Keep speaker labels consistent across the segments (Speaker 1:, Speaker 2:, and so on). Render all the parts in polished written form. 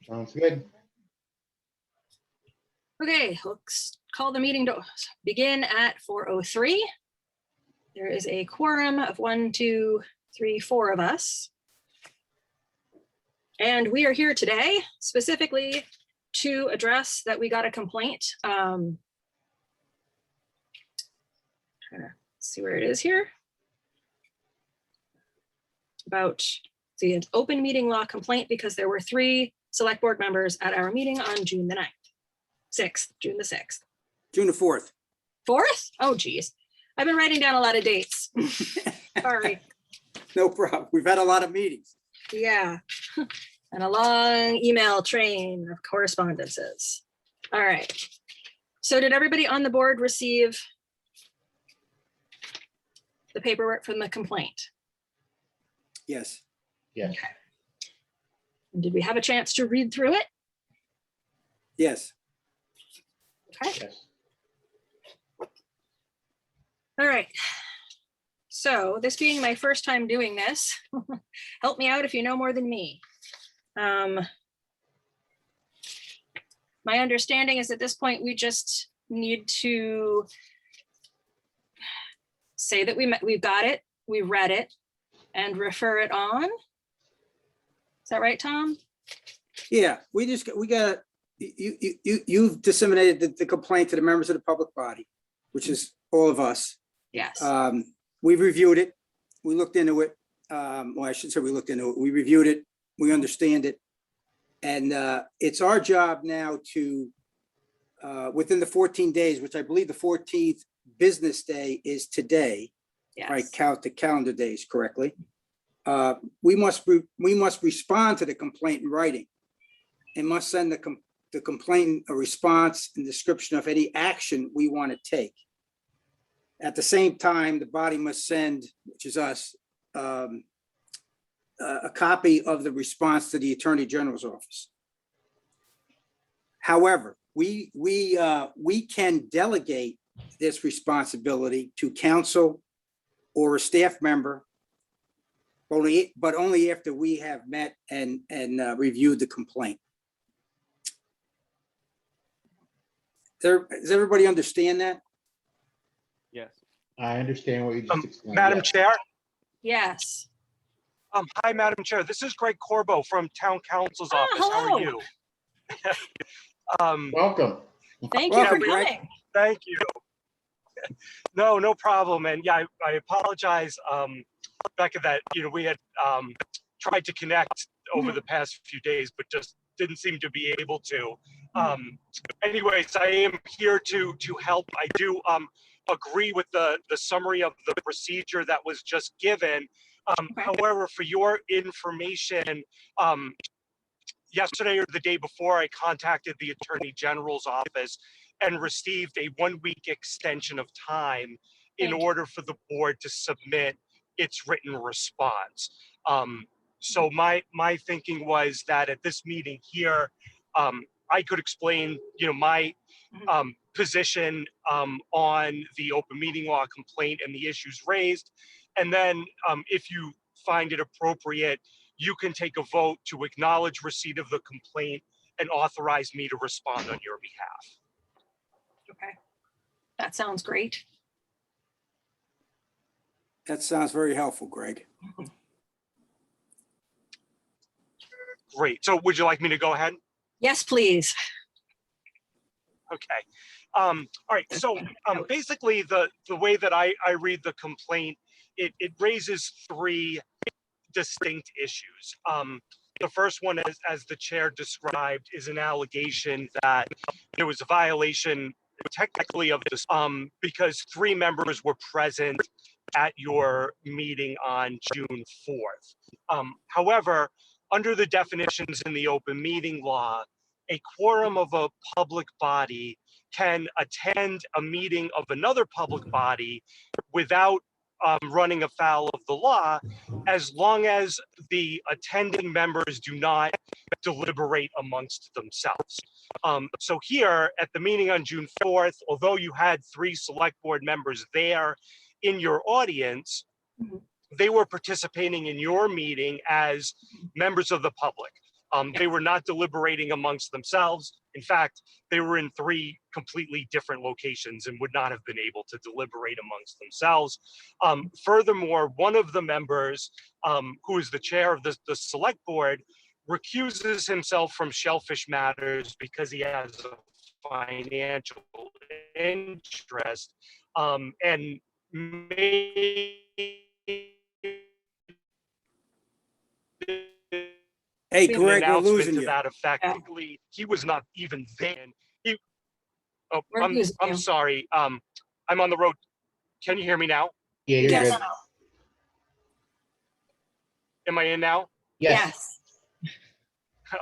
Speaker 1: Sounds good.
Speaker 2: Okay, let's call the meeting to begin at 4:03. There is a quorum of 1, 2, 3, 4 of us. And we are here today specifically to address that we got a complaint. Trying to see where it is here. About the open meeting law complaint because there were 3 select board members at our meeting on June the 9th. 6th, June the 6th.
Speaker 3: June the 4th.
Speaker 2: 4th? Oh, geez. I've been writing down a lot of dates. Sorry.
Speaker 3: No problem. We've had a lot of meetings.
Speaker 2: Yeah. And a long email train of correspondences. All right. So did everybody on the board receive the paperwork from the complaint?
Speaker 3: Yes.
Speaker 1: Yes.
Speaker 2: Okay. And did we have a chance to read through it?
Speaker 3: Yes.
Speaker 2: Okay.
Speaker 1: Yes.
Speaker 2: All right. So this being my first time doing this, help me out if you know more than me. My understanding is at this point, we just need to say that we've got it, we read it, and refer it on. Is that right, Tom?
Speaker 3: Yeah, you've disseminated the complaint to the members of the public body, which is all of us.
Speaker 2: Yes.
Speaker 3: We've reviewed it. We looked into it. Well, I should say we looked into it. We reviewed it. We understand it. And it's our job now to, within the 14 days, which I believe the 14th business day is today,
Speaker 2: Yes.
Speaker 3: if I count the calendar days correctly. We must respond to the complaint in writing and must send the complainant a response and description of any action we want to take. At the same time, the body must send, which is us, a copy of the response to the Attorney General's office. However, we can delegate this responsibility to counsel or a staff member, but only after we have met and reviewed the complaint. Does everybody understand that?
Speaker 4: Yes.
Speaker 1: I understand what you just explained.
Speaker 4: Madam
Speaker 1: Yes.
Speaker 4: Chair.
Speaker 2: Yes.
Speaker 4: Hi, Madam Chair. This is Greg Corbo from Town Council's office. How
Speaker 2: hello.
Speaker 4: are you?
Speaker 1: Welcome.
Speaker 2: Thank you
Speaker 3: Welcome,
Speaker 2: for
Speaker 3: Greg.
Speaker 2: coming.
Speaker 4: Thank you. No problem. And yeah, I apologize, Becca, that we had tried to connect over the past few days, but just didn't seem to be able to. Anyways, I am here to help. I do agree with the summary of the procedure that was just given.
Speaker 2: Okay.
Speaker 4: However, for your information, yesterday or the day before, I contacted the Attorney General's office and received a 1-week extension of time in
Speaker 2: Thank you.
Speaker 4: order for the board to submit its written response. So my thinking was that at this meeting here, I could explain, my position on the open meeting law complaint and the issues raised. And then if you find it appropriate, you can take a vote to acknowledge receipt of the complaint and authorize me to respond on your behalf.
Speaker 2: Okay. That sounds great.
Speaker 3: That sounds very helpful, Greg.
Speaker 4: Great. So would you like me to go ahead?
Speaker 2: Yes, please.
Speaker 4: Okay. All right. So basically, the way that I read the complaint, it raises 3 distinct issues. The first one, as the chair described, is an allegation that there was a violation technically of this because 3 members were present at your meeting on June 4th. However, under the definitions in the open meeting law, a quorum of a public body can attend a meeting of another public body without running afoul of the law, as long as the attending members do not deliberate amongst themselves. So here at the meeting on June 4th, although you had 3 select board members there in your audience,
Speaker 2: Mhm.
Speaker 4: they were participating in your meeting as members of the public. They were not deliberating amongst themselves. In fact, they were in 3 completely different locations and would not have been able to deliberate amongst themselves. Furthermore, one of the members, who is the chair of the select board, recuses himself from Shellfish matters because he has a financial interest, and may
Speaker 3: Hey,
Speaker 4: an
Speaker 3: Greg, we're
Speaker 4: announcement
Speaker 3: losing
Speaker 4: to
Speaker 3: you.
Speaker 4: that effect.
Speaker 2: Yeah.
Speaker 4: He was not even there. He, oh,
Speaker 2: We're losing
Speaker 4: I'm
Speaker 2: you.
Speaker 4: sorry. I'm on the road. Can you hear me now?
Speaker 1: Yeah, you're
Speaker 2: Yes.
Speaker 1: good.
Speaker 4: Am I in now?
Speaker 1: Yes.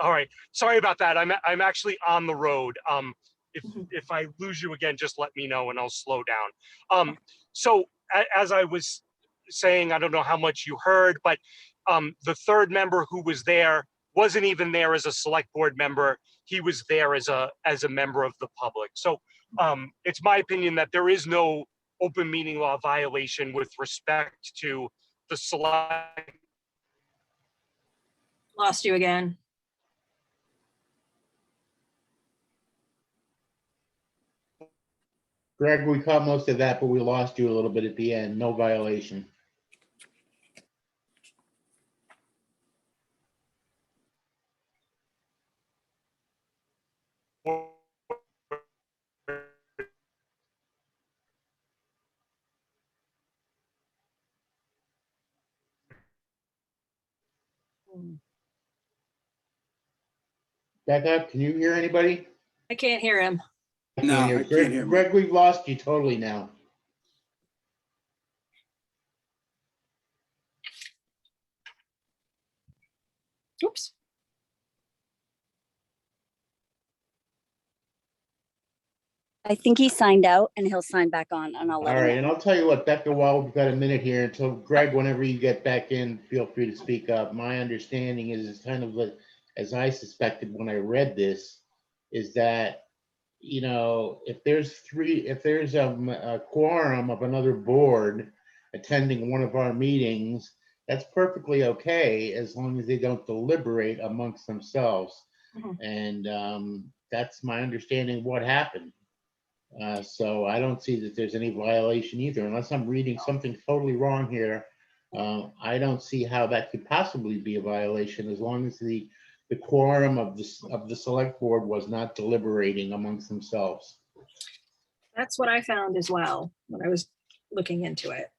Speaker 4: All right. Sorry about that. I'm actually on the road.
Speaker 2: Mhm.
Speaker 4: If I lose you again, just let me know and I'll slow down. So as I was saying, I don't know how much you heard, but the 3rd member who was there wasn't even there as a select board member. He was there as a member of the public. So it's my opinion that there is no open meeting law violation with respect to the select.
Speaker 2: Lost you again.
Speaker 1: Greg, we caught most of that, but we lost you a little bit at the end. No violation. Becca, can you hear anybody?
Speaker 2: I can't hear him.
Speaker 3: No, I can't
Speaker 1: Greg,
Speaker 3: hear him.
Speaker 1: Greg, we've lost you totally now.
Speaker 2: Oops.
Speaker 5: I think he signed out and he'll sign back on and I'll let
Speaker 1: All
Speaker 5: him
Speaker 1: right,
Speaker 5: know.
Speaker 1: and I'll tell you what, Becca, while we've got a minute here, until Greg, whenever you get back in, feel free to speak up. My understanding is it's kind of like, as I suspected when I read this, is that, you know, if there's a quorum of another board attending one of our meetings, that's perfectly okay as long as they don't deliberate amongst themselves.
Speaker 2: Mhm.
Speaker 1: And that's my understanding of what happened. So I don't see that there's any violation either, unless I'm reading something totally wrong here. I don't see how that could possibly be a violation as long as the quorum of the select board was not deliberating amongst themselves.
Speaker 2: That's what I found as well when I was looking into it.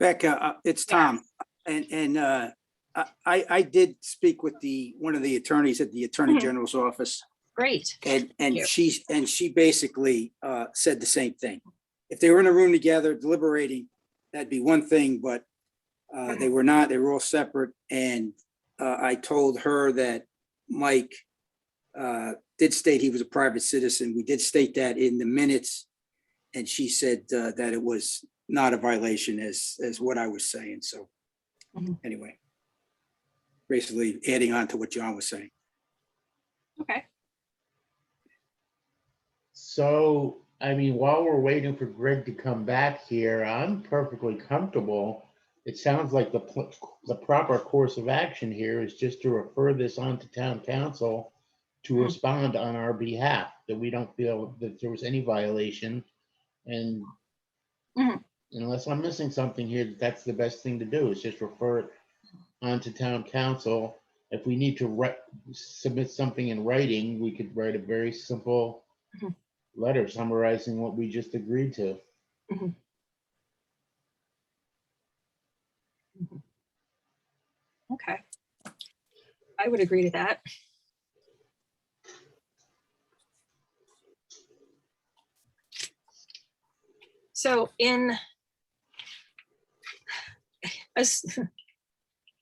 Speaker 3: Becca, it's Tom. And I did speak with one of the attorneys at the Attorney
Speaker 2: Mhm.
Speaker 3: General's office.
Speaker 2: Great.
Speaker 3: And
Speaker 2: you.
Speaker 3: she basically said the same thing. If they were in a room together deliberating, that'd be one thing, but they were not. They were all separate. And I told her that Mike did state he was a private citizen. We did state that in the minutes, and she said that it was not a violation as what I was saying. So
Speaker 2: Mhm.
Speaker 3: anyway, basically adding on to what John was saying.
Speaker 2: Okay.
Speaker 1: So, I mean, while we're waiting for Greg to come back here, I'm perfectly comfortable. It sounds like the proper course of action here is just to refer this on to town council to
Speaker 2: Mhm.
Speaker 1: respond on our behalf, that we don't feel that there was any violation. And
Speaker 2: Mhm.
Speaker 1: unless I'm missing something here, that's the best thing to do, is just refer it on to town council. If we need to submit something in writing, we could write a very simple
Speaker 2: Mhm.
Speaker 1: letter summarizing what we just agreed to.
Speaker 2: Mhm. Mhm. Okay. I would agree to that. So as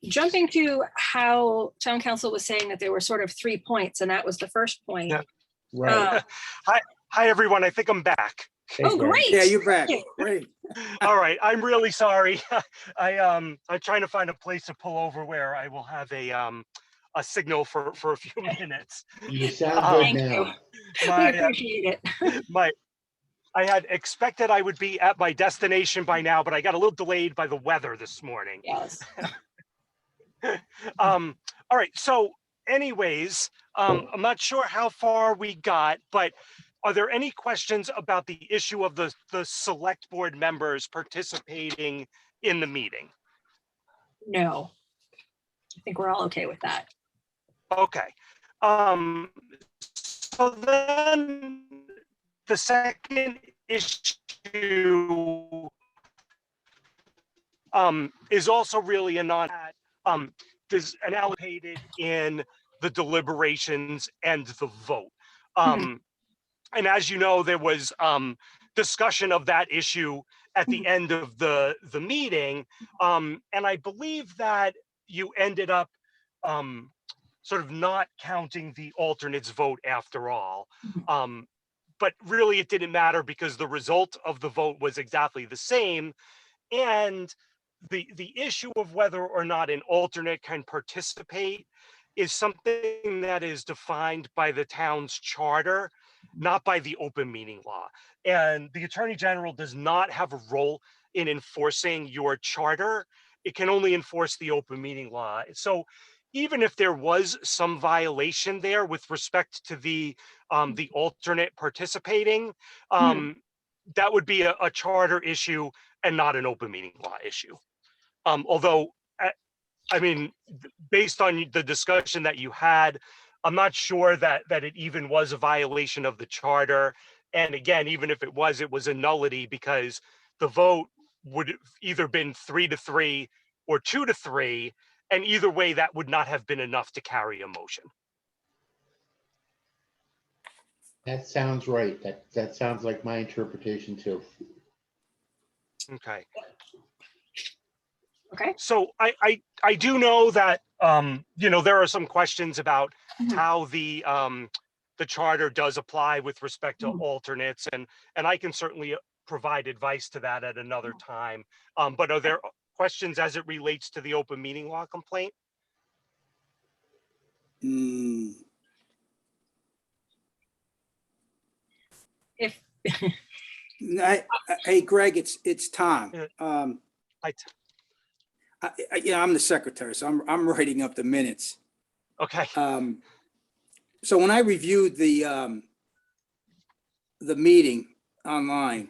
Speaker 2: jumping to how town council was saying that there were sort of 3 points, and that was the first point.
Speaker 4: Yeah.
Speaker 1: Right.
Speaker 4: Hi, everyone. I think I'm back.
Speaker 1: Hey,
Speaker 2: Oh,
Speaker 1: Greg.
Speaker 2: great.
Speaker 3: Yeah, you're back.
Speaker 2: Thank you.
Speaker 3: Great.
Speaker 4: All right, I'm really sorry. I'm trying to find a place to pull over where I will have a signal for a few minutes.
Speaker 1: You sound good
Speaker 2: Thank you.
Speaker 1: now.
Speaker 2: We
Speaker 4: My
Speaker 2: appreciate it.
Speaker 4: I had expected I would be at my destination by now, but I got a little delayed by the weather this morning.
Speaker 2: Yes.
Speaker 4: All right. So, anyways, I'm not sure how far we got, but are there any questions about the issue of the select board members participating in the meeting?
Speaker 2: No. I think we're all okay with that.
Speaker 4: Okay. So then the second issue is also really a non there's an allocated in the deliberations and the vote. And as you know, there was discussion of that issue at the end of the meeting. And I believe that you ended up sort of not counting the alternates vote after all. But really it didn't matter because the result of the vote was exactly the same. And the issue of whether or not an alternate can participate is something that is defined by the town's charter, not by the open meeting law. And the Attorney General does not have a role in enforcing your charter. It can only enforce the open meeting law. So even if there was some violation there with respect to the alternate participating, that would be a charter issue and not an open meeting law issue. Although, I mean, based on the discussion that you had, I'm not sure that it even was a violation of the charter. And again, even if it was a nullity because the vote would have either been 3-3 or 2-3. And either way, that would not have been enough to carry a motion.
Speaker 1: That sounds right. That sounds like my interpretation too.
Speaker 4: Okay.
Speaker 2: Okay.
Speaker 4: So I do know that you know, there are some questions about how the charter does apply with respect to alternates, and I can certainly provide advice to that at another time. But are there questions as it relates to the open meeting law complaint?
Speaker 2: If
Speaker 3: Hey, Greg, it's Tom.
Speaker 4: Yeah,
Speaker 3: I'm the secretary, so I'm writing up the minutes.
Speaker 4: okay.
Speaker 3: So when I reviewed the meeting online,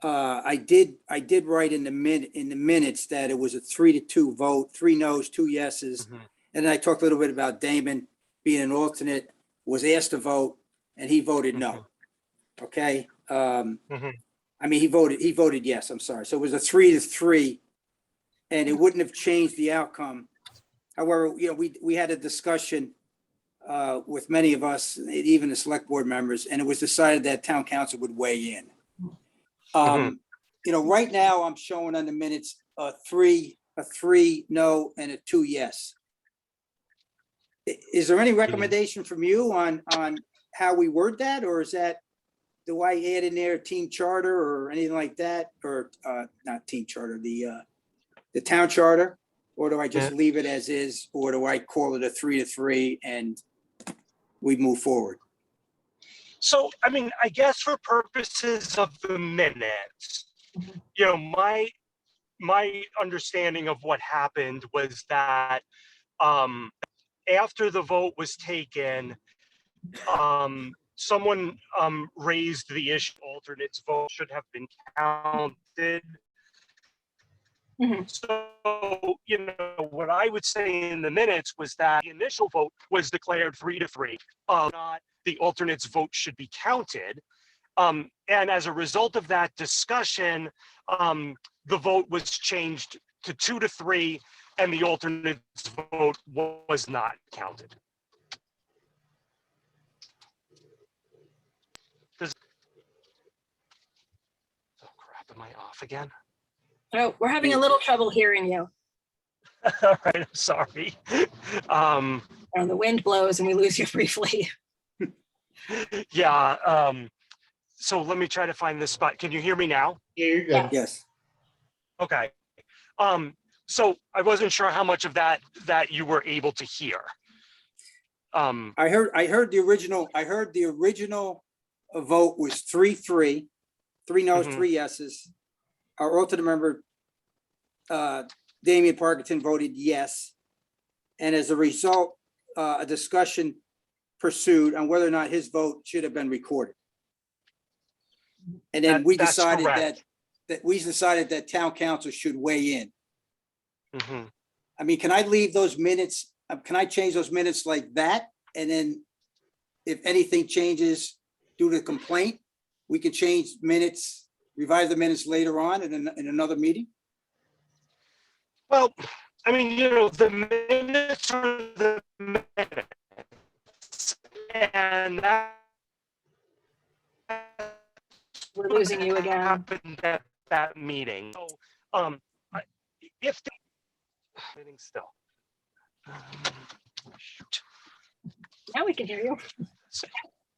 Speaker 3: I did write in the minutes that it was a 3-2 vote, 3 noes, 2 yeses. And then I talked a little bit about Damon being an alternate, was asked to vote, and he voted no. Okay. I mean, he voted yes, I'm sorry. So it was a 3-3, and it wouldn't have changed the outcome. However, you know, we had a discussion with many of us, even the select board members, and it was decided that town council would weigh in. You know, right now I'm showing on the minutes a 3 no and a 2 yes. Is there any recommendation from you on how we word that, or is that, do I add in there team charter or anything like that, or not team charter, the town charter, or do I just leave it as is, or do I call it a 3-3 and we move forward?
Speaker 4: So, I mean, I guess for purposes of the minutes, you know, my understanding of what happened was that after the vote was taken, someone raised the issue alternates vote should have been counted. So, you know, what I would say in the minutes was that the initial vote was declared 3-3, not the alternates vote should be counted. And as a result of that discussion, the vote was changed to 2-3, and the alternates vote was not counted. Oh crap, am I off again?
Speaker 2: Oh, we're having a little trouble hearing you.
Speaker 4: All right, I'm sorry.
Speaker 2: The wind blows and we lose you briefly.
Speaker 4: Yeah, So let me try to find this spot. Can you hear me now?
Speaker 1: Yeah, you're good.
Speaker 3: Yes.
Speaker 4: Okay. So I wasn't sure how much of that you were able to hear.
Speaker 3: I heard the original vote was 3-3, 3 noes,
Speaker 4: Mhm.
Speaker 3: 3 yeses. Our alternate member, Damian Parkinson, voted yes. And as a result, a discussion pursued on whether or not his vote should have been recorded. And then
Speaker 4: That's correct.
Speaker 3: we decided that town council should weigh in.
Speaker 4: Mhm.
Speaker 3: I mean, can I leave those minutes? Can I change those minutes like that? And then if anything changes due to complaint, we can change minutes, revise the minutes later on in another meeting?
Speaker 4: Well, I mean, the minutes are the minutes, and that
Speaker 2: We're losing you again.
Speaker 4: happened at that meeting. So, if the meeting still. Shoot.
Speaker 2: Now we can hear you.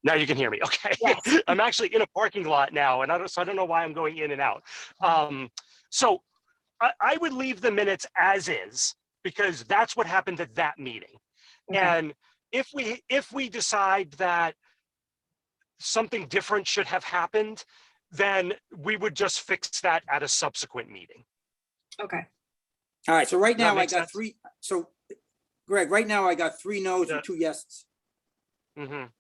Speaker 4: Now you can hear me. Okay.
Speaker 2: Yes.
Speaker 4: I'm actually in a parking lot now, and I don't know why I'm going in and out. So I would leave the minutes as is, because that's what happened at that meeting.
Speaker 2: Okay.
Speaker 4: And if we decide that something different should have happened, then we would just fix that at a subsequent meeting.
Speaker 2: Okay.
Speaker 3: All right, so right
Speaker 4: Does that
Speaker 3: now I
Speaker 4: make
Speaker 3: got
Speaker 4: sense?
Speaker 3: 3. So Greg, right now I got 3 noes and 2 yeses.
Speaker 4: Mhm.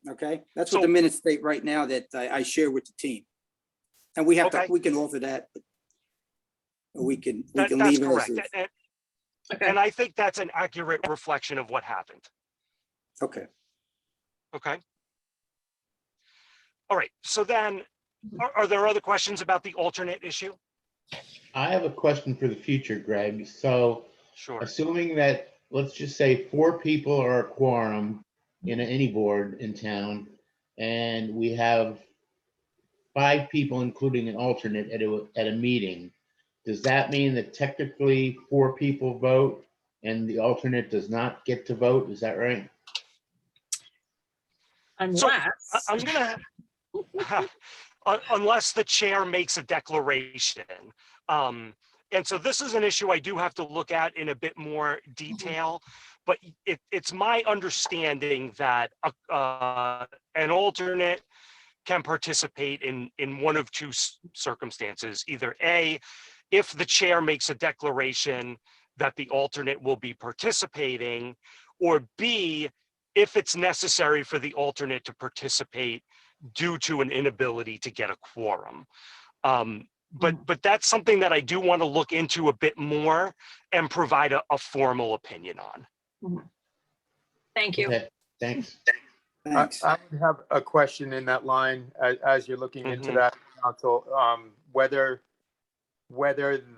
Speaker 3: Okay, that's
Speaker 4: So-
Speaker 3: what the minutes state right now that I share with the team. And we
Speaker 4: Okay.
Speaker 3: we can alter that. Or we can
Speaker 4: That's
Speaker 3: leave it as
Speaker 4: correct.
Speaker 3: is.
Speaker 2: Okay.
Speaker 4: And I think that's an accurate reflection of what happened.
Speaker 3: Okay.
Speaker 4: Okay. All right. So then, are there other questions about the alternate issue?
Speaker 1: I have a question for the future, Greg. So
Speaker 4: Sure.
Speaker 1: assuming that, let's just say 4 people are a quorum in any board in town, and we have 5 people, including an alternate at a meeting, does that mean that technically 4 people vote and the alternate does not get to vote? Is that right?
Speaker 2: Unless.
Speaker 4: I'm gonna, unless the chair makes a declaration. And so this is an issue I do have to look at in a bit more detail, but it's my understanding that an alternate can participate in one of 2 circumstances. Either A, if the chair makes a declaration that the alternate will be participating, or B, if it's necessary for the alternate to participate due to an inability to get a quorum. But that's something that I do want to look into a bit more and provide a formal opinion on.
Speaker 2: Thank you.
Speaker 1: Okay, thanks.
Speaker 3: Thanks.
Speaker 6: I would have a question in that line as you're looking into that, council, whether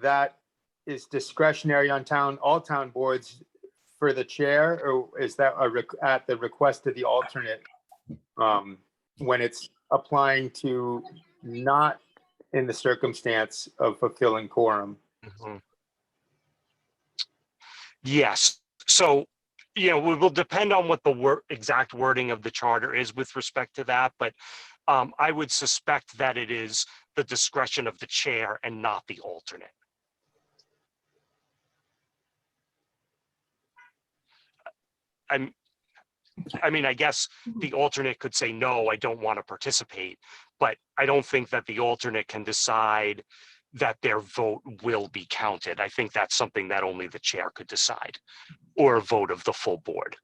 Speaker 6: that is discretionary on all town boards for the chair, or is that at the request of the alternate when it's applying to not in the circumstance of fulfilling quorum?
Speaker 4: Yes. So, it will depend on what the exact wording of the charter is with respect to that, but I would suspect that it is the discretion of the chair and not the alternate. I mean, I guess the alternate could say, no, I don't want to participate, but I don't think that the alternate can decide that their vote will be counted. I think that's something that only the chair could decide, or a vote of the full board.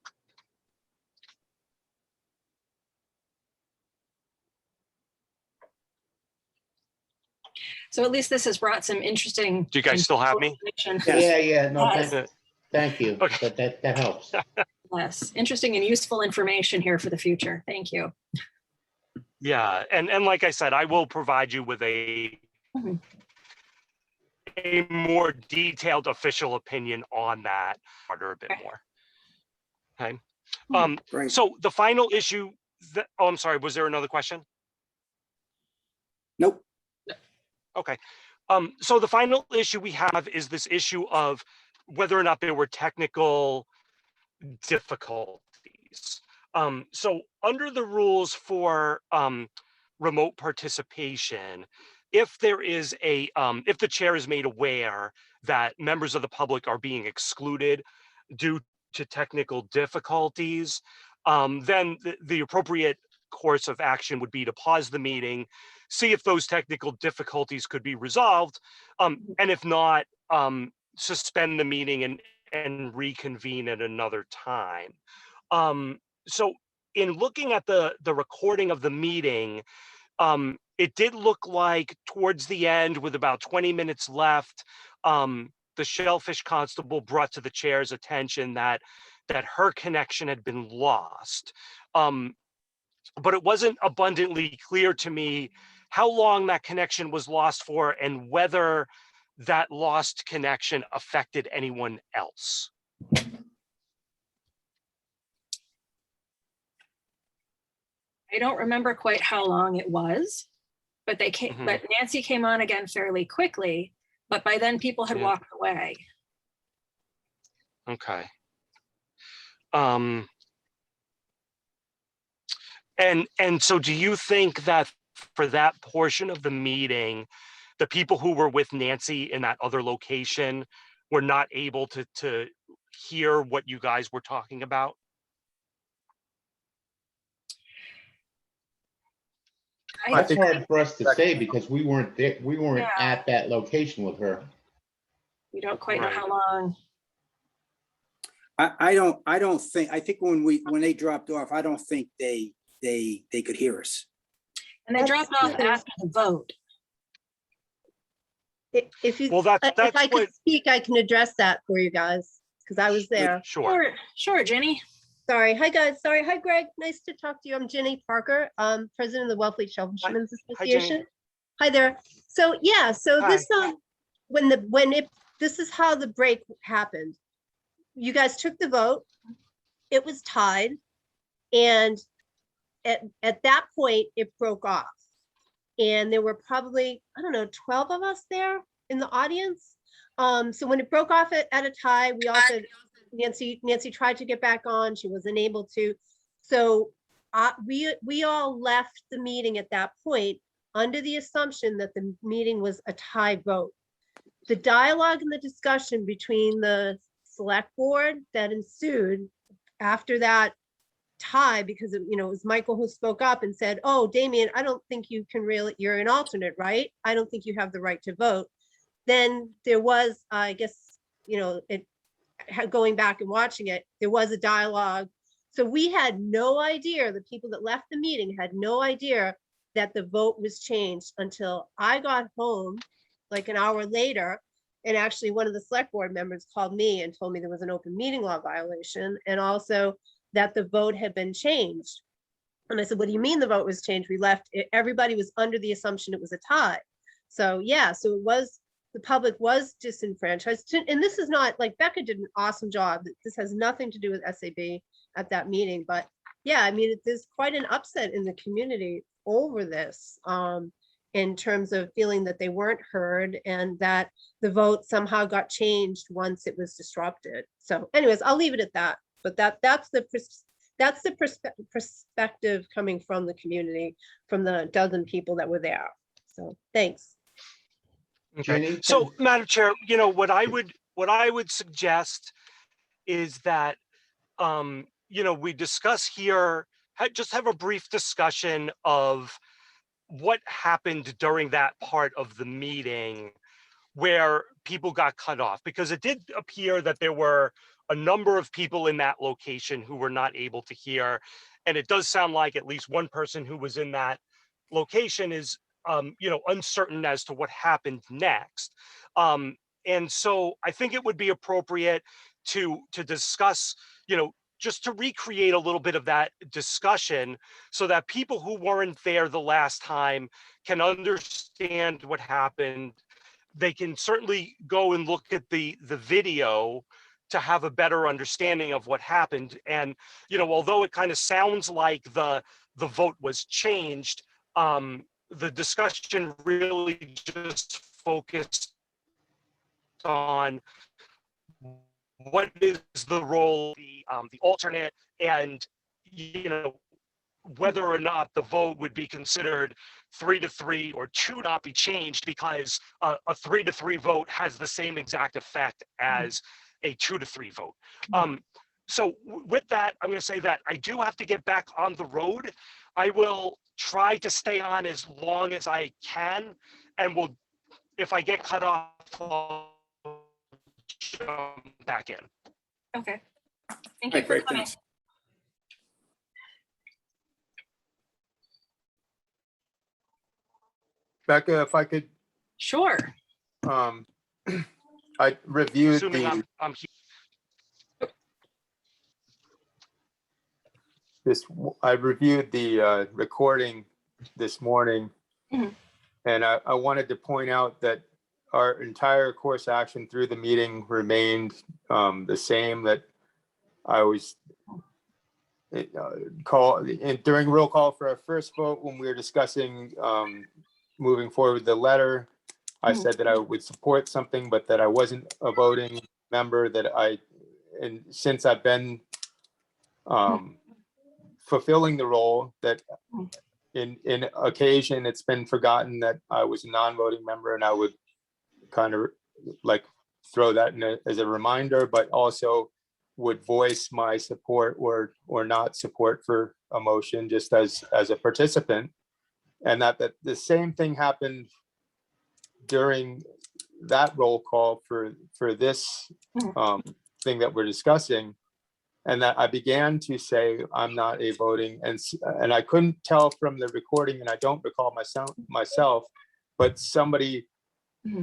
Speaker 2: So at least this has brought some interesting.
Speaker 4: Do you guys still have me?
Speaker 3: Yes.
Speaker 1: Yeah, no,
Speaker 2: Yes.
Speaker 1: thank you.
Speaker 4: Okay.
Speaker 1: But that helps.
Speaker 2: Yes, interesting and useful information here for the future. Thank you.
Speaker 4: Yeah, and like I said, I will provide you with a more detailed official opinion on that charter a bit more. Okay.
Speaker 3: Great.
Speaker 4: So the final issue oh, I'm sorry, was there another question?
Speaker 3: Nope.
Speaker 4: Okay. So the final issue we have is this issue of whether or not there were technical difficulties. So under the rules for remote participation, if there is if the chair is made aware that members of the public are being excluded due to technical difficulties, then the appropriate course of action would be to pause the meeting, see if those technical difficulties could be resolved, and if not, suspend the meeting and reconvene at another time. So in looking at the recording of the meeting, it did look like towards the end, with about 20 minutes left, the Shellfish constable brought to the chair's attention that her connection had been lost. But it wasn't abundantly clear to me how long that connection was lost for and whether that lost connection affected anyone else.
Speaker 2: I don't remember quite how long it was, but they came, but Nancy came on again fairly quickly, but by then people had walked away.
Speaker 4: Okay. And so do you think that for that portion of the meeting, the people who were with Nancy in that other location were not able to hear what you guys were talking about?
Speaker 1: That's hard for us to say because we weren't there, we weren't
Speaker 2: Yeah.
Speaker 1: at that location with her.
Speaker 2: We don't quite know
Speaker 4: Right.
Speaker 2: how long.
Speaker 3: I don't think, I think when they dropped off, I don't think they could hear us.
Speaker 2: And they dropped off after the vote.
Speaker 7: If you,
Speaker 4: Well, that's
Speaker 7: if I could
Speaker 4: what.
Speaker 7: speak, I can address that for you guys, because I was there.
Speaker 4: Sure.
Speaker 2: Sure, Jenny.
Speaker 7: Sorry. Hi, guys. Sorry. Hi, Greg. Nice to talk to you. I'm Jenny Parker, president of the Wellfleet Shellfishmen's
Speaker 4: Hi, Jenny.
Speaker 7: Association. Hi there. So yeah, so
Speaker 4: Hi.
Speaker 7: this this is how the break happened. You guys took the vote. It was tied, and at that point it broke off. And there were probably, I don't know, 12 of us there in the audience. So when it broke off at a tie, we also, Nancy tried to get back on. She wasn't able to. So we all left the meeting at that point under the assumption that the meeting was a tie vote. The dialogue and the discussion between the select board that ensued after that tie, because it was Michael who spoke up and said, oh, Damien, I don't think you can really, you're an alternate, right? I don't think you have the right to vote. Then there was, I guess, going back and watching it, there was a dialogue. So we had no idea, the people that left the meeting had no idea that the vote was changed until I got home like an hour later. And actually one of the select board members called me and told me there was an open meeting law violation, and also that the vote had been changed. And I said, what do you mean the vote was changed? We left, everybody was under the assumption it was a tie. So yeah, so it was, the public was disenfranchised. And this is not, like, Becca did an awesome job. This has nothing to do with SAB at that meeting, but yeah, I mean, there's quite an upset in the community over this, in terms of feeling that they weren't heard and that the vote somehow got changed once it was disrupted. So anyways, I'll leave it at that. But that's the perspective coming from the community, from the dozen people that were there. So thanks.
Speaker 4: Okay.
Speaker 1: Jenny,
Speaker 4: So, Madam Chair, what I would suggest is that we discuss here, just have a brief discussion of what happened during that part of the meeting where people got cut off, because it did appear that there were a number of people in that location who were not able to hear. And it does sound like at least one person who was in that location is, uncertain as to what happened next. And so I think it would be appropriate to discuss, just to recreate a little bit of that discussion so that people who weren't there the last time can understand what happened. They can certainly go and look at the video to have a better understanding of what happened. And, although it kind of sounds like the vote was changed, the discussion really just focused on what is the role of the alternate, and whether or not the vote would be considered 3-3 or 2 not be changed, because a 3-3 vote has the same exact effect as a 2-3 vote. So with that, I'm going to say that I do have to get back on the road. I will try to stay on as long as I can, and will, if I get cut off, I'll jump back in.
Speaker 2: Okay. Thank
Speaker 3: All
Speaker 2: you
Speaker 3: right,
Speaker 2: for
Speaker 3: great,
Speaker 2: coming.
Speaker 3: thanks.
Speaker 6: Becca, if I could,
Speaker 2: Sure.
Speaker 6: I reviewed
Speaker 4: Assuming
Speaker 6: the,
Speaker 4: I'm here.
Speaker 6: I reviewed the recording this morning.
Speaker 2: Mhm.
Speaker 6: And I wanted to point out that our entire course action through the meeting remained the same, that I was during roll call for our first vote, when we were discussing moving forward with the letter, I said that I would support something, but that I wasn't a voting member, and since I've been fulfilling the role, that in occasion it's been forgotten that I was a non-voting member, and I would kind of like throw that in as a reminder, but also would voice my support or not support for a motion just as a participant. And that the same thing happened during that roll call for this thing that we're discussing, and that I began to say I'm not a voting, and I couldn't tell from the recording, and I don't recall myself, but somebody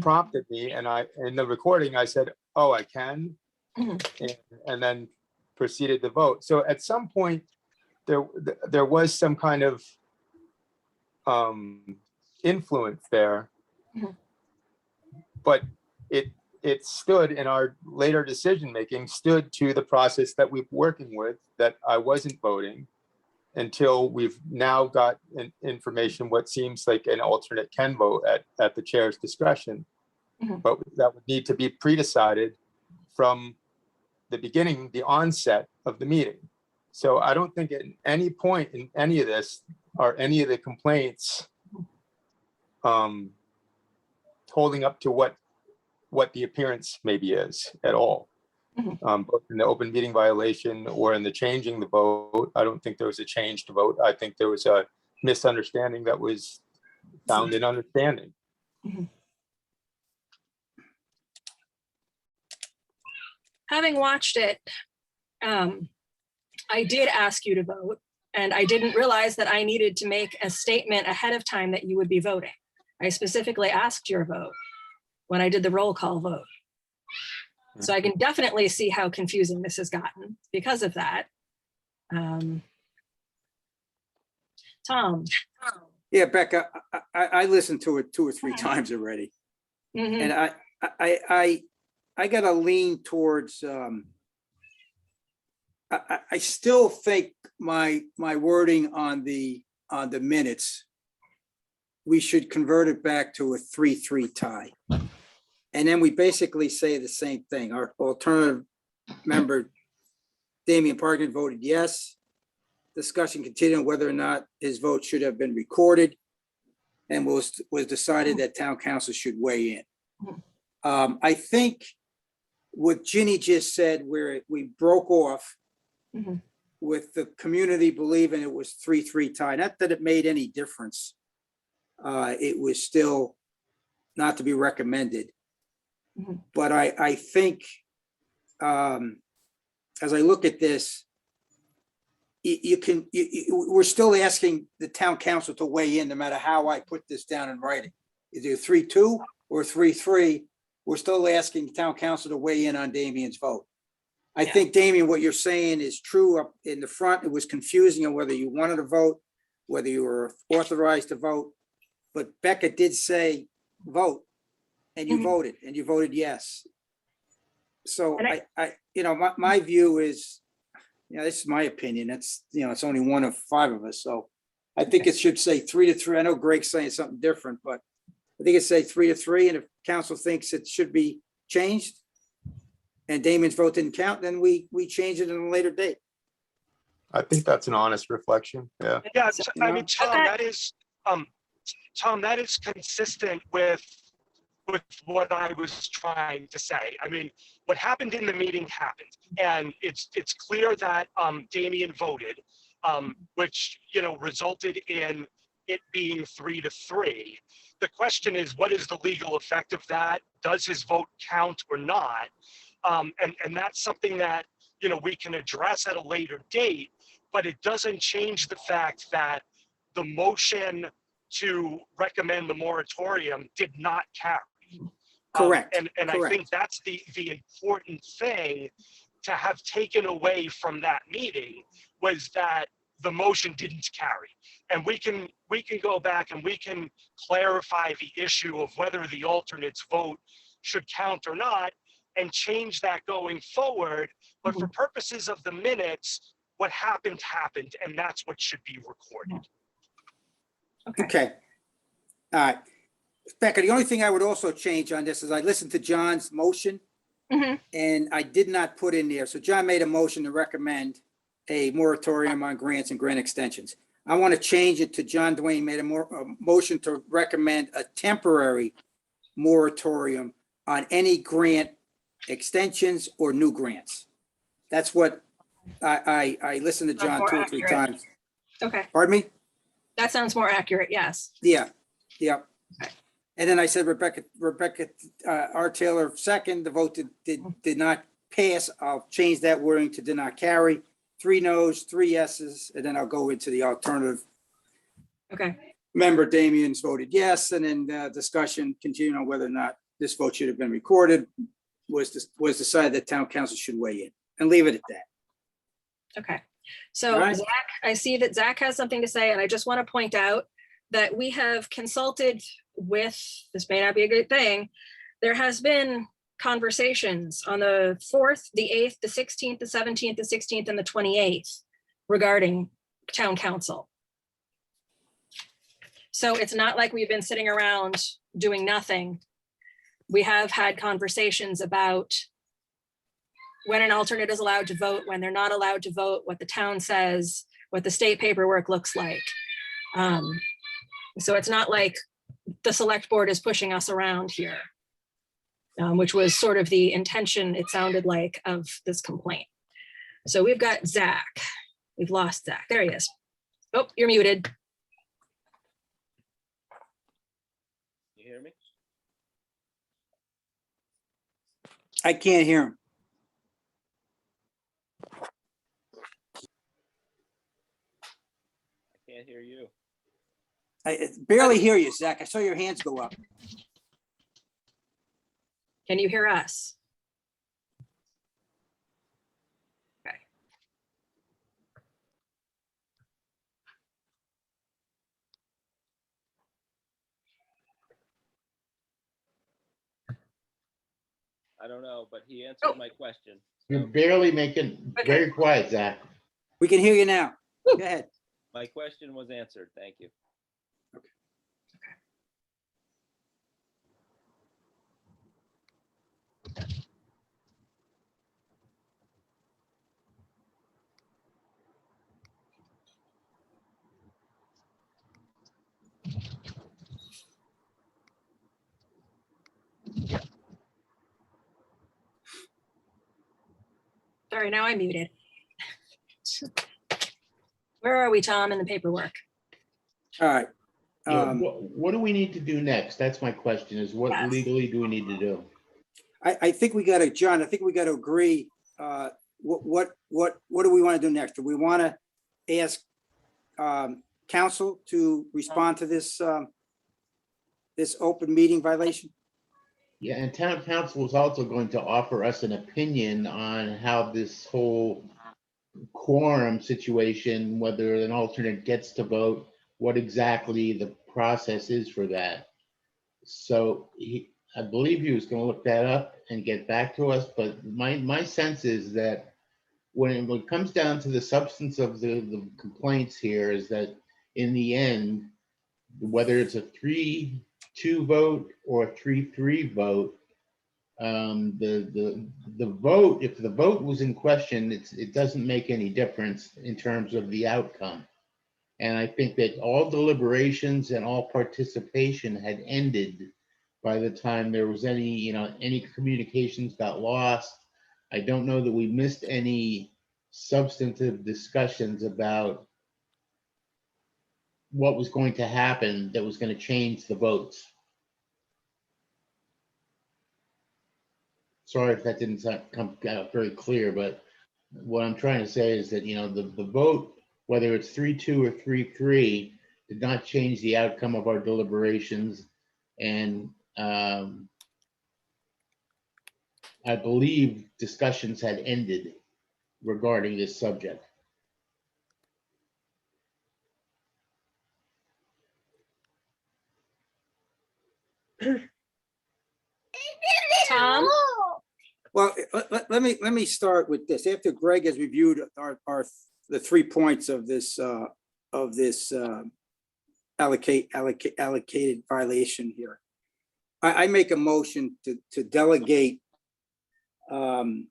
Speaker 6: prompted me, and in the recording I said, oh, I can, and then proceeded to vote. So at some point there was some kind of influence there, but it stood in our later decision making, stood to the process that we're working with, that I wasn't voting until we've now got information what seems like an alternate can vote at the chair's discretion. But that would need to be pre-decided from the beginning, the onset of the meeting. So I don't think at any point in any of this are any of the complaints holding up to what the appearance maybe is at all. Both in the open meeting violation or in the changing the vote. I don't think there was a change to vote. I think there was a misunderstanding that was found in understanding.
Speaker 2: Having watched it, I did ask you to vote, and I didn't realize that I needed to make a statement ahead of time that you would be voting. I specifically asked your vote when I did the roll call vote. So I can definitely see how confusing this has gotten because of that. Tom.
Speaker 3: Yeah, Becca, I listened to it 2 or 3 times already. And I got to lean towards, I still think my wording on the minutes, we should convert it back to a 3-3 tie. And then we basically say the same thing. Our alternative member, Damian Parkin, voted yes. Discussion continued on whether or not his vote should have been recorded, and was decided that town council should weigh in. I think what Ginny just said, where we broke off with the community believing it was 3-3 tie, not that it made any difference. It was still not to be recommended. But I think, as I look at this, we're still asking the town council to weigh in, no matter how I put this down in writing. Either 3-2 or 3-3, we're still asking the town council to weigh in on Damian's vote. I think, Damian, what you're saying is true. Up in the front, it was confusing on whether you wanted to vote, whether you were authorized to vote. But Becca did say vote, and you voted, and you voted yes. So my view is, this is my opinion. That's, it's only one of 5 of us. So I think it should say 3-3. I know Greg's saying something different, but I think it say 3-3. And if council thinks it should be changed and Damian's vote didn't count, then we change it at a later date.
Speaker 6: I think that's an honest reflection. Yeah.
Speaker 4: Yeah,
Speaker 2: So,
Speaker 4: I mean, Tom,
Speaker 2: Okay.
Speaker 4: that is consistent with what I was trying to say. I mean, what happened in the meeting happened, and it's clear that Damian voted, which resulted in it being 3-3. The question is, what is the legal effect of that? Does his vote count or not? And that's something that we can address at a later date, but it doesn't change the fact that the motion to recommend the moratorium did not carry.
Speaker 3: Correct.
Speaker 4: And I think that's the important thing to have taken away from that meeting, was that the motion didn't carry. And we can go back and we can clarify the issue of whether the alternate's vote should count or not, and change that going forward. But for purposes of the minutes, what happened, and that's what should be recorded.
Speaker 3: Okay. All right. Becca, the only thing I would also change on this is I listened to John's motion
Speaker 2: Mhm.
Speaker 3: and I did not put in there. So John made a motion to recommend a moratorium on grants and grant extensions. I want to change it to John Dwayne made a motion to recommend a temporary moratorium on any grant extensions or new grants. That's what I listened to John
Speaker 2: More
Speaker 3: 2 or 3
Speaker 2: accurate.
Speaker 3: times.
Speaker 2: Okay,
Speaker 3: Pardon me?
Speaker 2: that sounds more accurate, yes.
Speaker 3: Yeah, yeah.
Speaker 2: Okay.
Speaker 3: And then I said Rebecca R. Taylor second, the vote did not pass. I'll change that wording to did not carry. 3 noes, 3 yeses, and then I'll go into the alternative.
Speaker 2: Okay,
Speaker 3: Member Damian's voted yes, and then discussion continued on whether or not this vote should have been recorded. Was decided that town council should weigh in, and leave it at that.
Speaker 2: okay. So
Speaker 3: All right.
Speaker 2: Zach, I see that Zach has something to say, and I just want to point out that we have consulted with, this may not be a good thing, there has been conversations on the 4th, the 8th, the 16th, the 17th, the 16th, and the 28th regarding town council. So it's not like we've been sitting around doing nothing. We have had conversations about when an alternate is allowed to vote, when they're not allowed to vote, what the town says, what the state paperwork looks like. So it's not like the select board is pushing us around here, which was sort of the intention, it sounded like, of this complaint. So we've got Zach. We've lost Zach. There he is. Oh, you're muted.
Speaker 8: You hear me?
Speaker 3: I can't hear him.
Speaker 8: I can't hear you.
Speaker 3: I barely hear you, Zach. I saw your hands go up.
Speaker 2: Can you hear us? Okay.
Speaker 8: I don't know, but he answered my question.
Speaker 1: You're
Speaker 8: So
Speaker 1: barely making,
Speaker 2: Okay.
Speaker 1: very quiet, Zach.
Speaker 3: We can hear you now.
Speaker 2: Woo.
Speaker 3: Go ahead.
Speaker 8: my question was answered. Thank you.
Speaker 2: Sorry, now I'm muted. Where are we, Tom, in the paperwork?
Speaker 3: All right.
Speaker 1: Yeah, what do we need to do next? That's my question, is what
Speaker 2: Yes.
Speaker 1: legally do we need to do?
Speaker 3: I think we got to, John, I think we got to agree. What do we want to do next? Do we want to ask council to respond to this this open meeting violation?
Speaker 1: Yeah, and town council is also going to offer us an opinion on how this whole quorum situation, whether an alternate gets to vote, what exactly the process is for that. So I believe he was going to look that up and get back to us, but my sense is that when it comes down to the substance of the complaints here, is that in the end, whether it's a 3-2 vote or a 3-3 vote, The vote, if the vote was in question, it doesn't make any difference in terms of the outcome. And I think that all deliberations and all participation had ended by the time there was any communications got lost. I don't know that we missed any substantive discussions about what was going to happen that was going to change the votes. Sorry if that didn't come out very clear, but what I'm trying to say is that, the vote, whether it's 3-2 or 3-3, did not change the outcome of our deliberations. And I believe discussions had ended regarding this subject.
Speaker 2: Tom?
Speaker 3: Well, let me start with this. After Greg has reviewed the 3 points of this allocated violation here, I make a motion to delegate the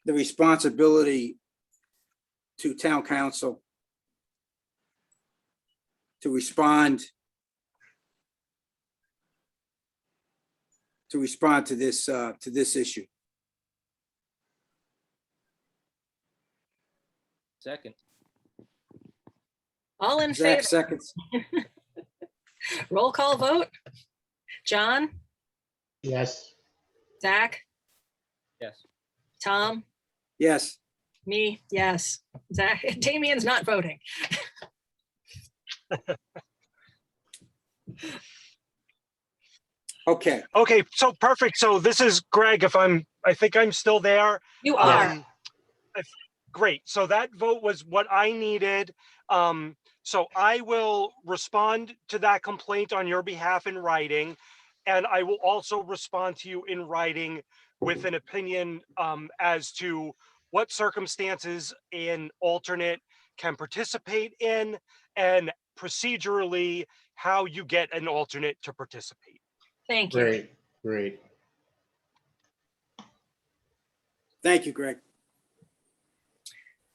Speaker 3: responsibility to town council to respond to this issue.
Speaker 8: Second.
Speaker 2: All in favor?
Speaker 3: Zach seconds.
Speaker 2: Roll call vote. John?
Speaker 1: Yes.
Speaker 2: Zach?
Speaker 8: Yes.
Speaker 2: Tom?
Speaker 3: Yes.
Speaker 2: Me? Yes. Zach? Damien's not voting.
Speaker 3: Okay.
Speaker 4: Okay, so perfect. So this is Greg, I think I'm still there.
Speaker 2: You are.
Speaker 4: Great. So that vote was what I needed. So I will respond to that complaint on your behalf in writing. And I will also respond to you in writing with an opinion as to what circumstances an alternate can participate in and procedurally how you get an alternate to participate.
Speaker 2: Thank you.
Speaker 1: Great.
Speaker 3: Thank you, Greg.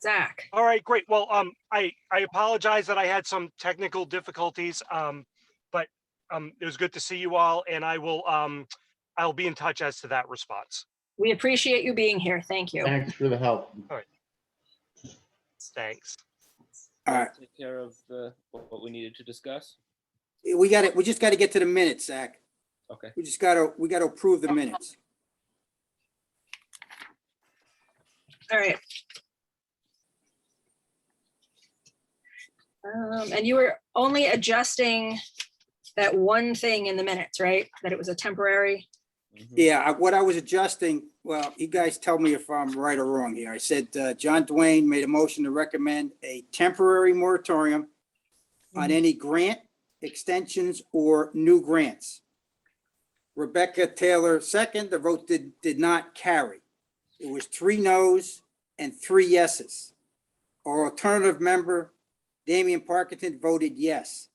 Speaker 2: Zach?
Speaker 4: All right, great. Well, I apologize that I had some technical difficulties, but it was good to see you all, and I'll be in touch as to that response.
Speaker 2: We appreciate you being here. Thank you.
Speaker 1: Thanks for the help.
Speaker 4: Thanks.
Speaker 3: All right.
Speaker 8: Take care of what we needed to discuss.
Speaker 3: We just got to get to the minutes, Zach.
Speaker 8: Okay.
Speaker 3: We got to approve the minutes.
Speaker 2: All right. And you were only adjusting that one thing in the minutes, right? That it was a temporary.
Speaker 8: Mhm.
Speaker 3: Yeah, what I was adjusting, well, you guys tell me if I'm right or wrong here. I said, John Dwayne made a motion to recommend a temporary moratorium on any grant extensions or new grants. Rebecca Taylor second, the vote did not carry. It was 3 noes and 3 yeses. Our alternative member, Damian Parkinson, voted yes.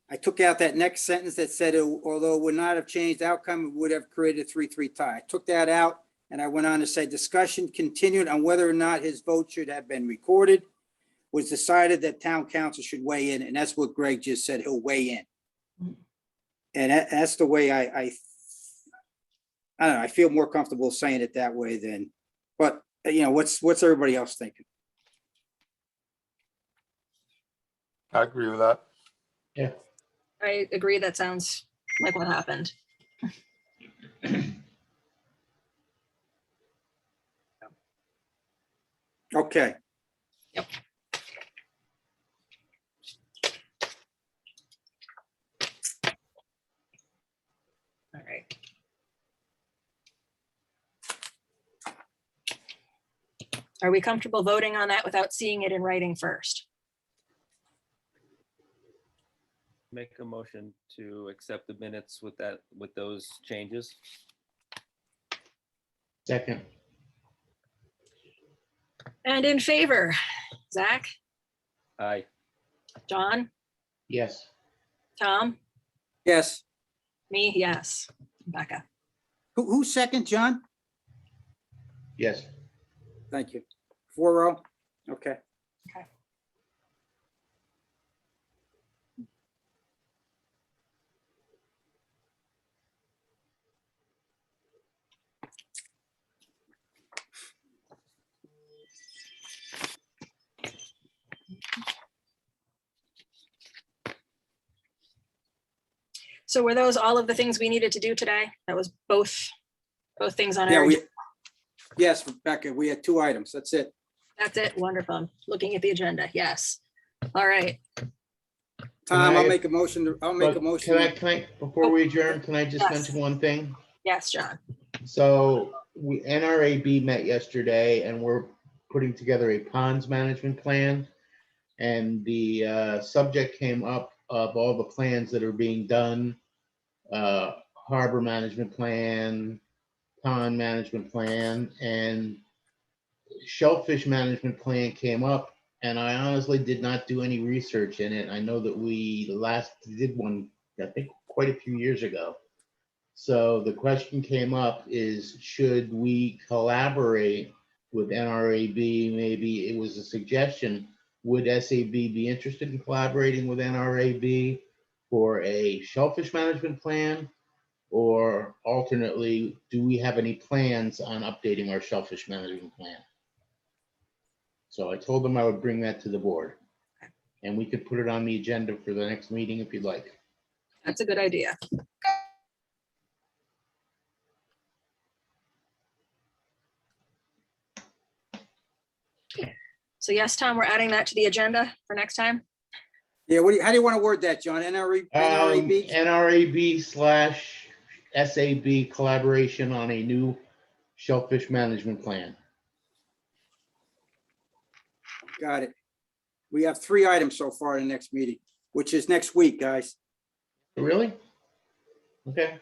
Speaker 3: I took out that next sentence that said, although it would not have changed the outcome, it would have created a 3-3 tie. I took that out and I went on to say discussion continued on whether or not his vote should have been recorded. Was decided that town council should weigh in, and that's what Greg just said, he'll weigh in. And that's the way I don't know, I feel more comfortable saying it that way than, but what's everybody else thinking?
Speaker 6: I agree with that.
Speaker 1: Yeah.
Speaker 2: I agree. That sounds like what happened.
Speaker 3: Okay.
Speaker 2: Yep. All right. Are we comfortable voting on that without seeing it in writing first?
Speaker 8: Make a motion to accept the minutes with those changes.
Speaker 1: Second.
Speaker 2: And in favor, Zach,
Speaker 8: Aye.
Speaker 2: John,
Speaker 1: Yes.
Speaker 2: Tom,
Speaker 3: Yes.
Speaker 2: me, yes. Becca.
Speaker 3: Who's second, John?
Speaker 1: Yes.
Speaker 3: Thank you. 4-0. Okay.
Speaker 2: So were those all of the things we needed to do today? That was both things on
Speaker 3: Yeah,
Speaker 2: our,
Speaker 3: yes, Rebecca, we had 2 items. That's it.
Speaker 2: that's it. Wonderful. I'm looking at the agenda. Yes. All right.
Speaker 3: Tom, I'll
Speaker 1: I-
Speaker 3: make a motion. I'll make a
Speaker 1: But
Speaker 3: motion.
Speaker 1: can I, before we adjourn, can I just
Speaker 2: Yes.
Speaker 1: mention one thing?
Speaker 2: Yes, John.
Speaker 1: So we, NRAB met yesterday and we're putting together a ponds management plan. And the subject came up of all the plans that are being done, harbor management plan, pond management plan, and shellfish management plan came up. And I honestly did not do any research in it. I know that we last did one, I think, quite a few years ago. So the question came up is, should we collaborate with NRAB? Maybe it was a suggestion. Would SAB be interested in collaborating with NRAB for a shellfish management plan? Or alternately, do we have any plans on updating our shellfish management plan? So I told them I would bring that to the board. And we could put it on the agenda for the next meeting if you'd like.
Speaker 2: That's a good idea. So yes, Tom, we're adding that to the agenda for next time.
Speaker 3: Yeah, how do you want to word that, John? NRAB?
Speaker 1: NRAB/SAB collaboration on a new shellfish management plan.
Speaker 3: Got it. We have 3 items so far in the next meeting, which is next week, guys.
Speaker 1: Really? Okay.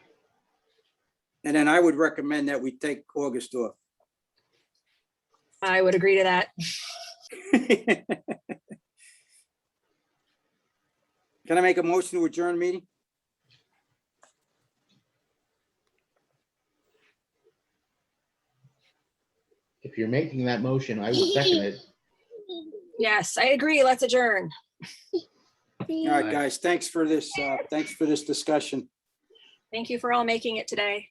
Speaker 3: And then I would recommend that we take August off.
Speaker 2: I would agree to that.
Speaker 3: Can I make a motion to adjourn meeting?
Speaker 1: If you're making that motion, I will second it.
Speaker 2: Yes, I agree. Let's adjourn.
Speaker 3: All right, guys, thanks for this discussion.
Speaker 2: Thank you for all making it today.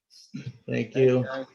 Speaker 1: Thank you.
Speaker 8: Guys.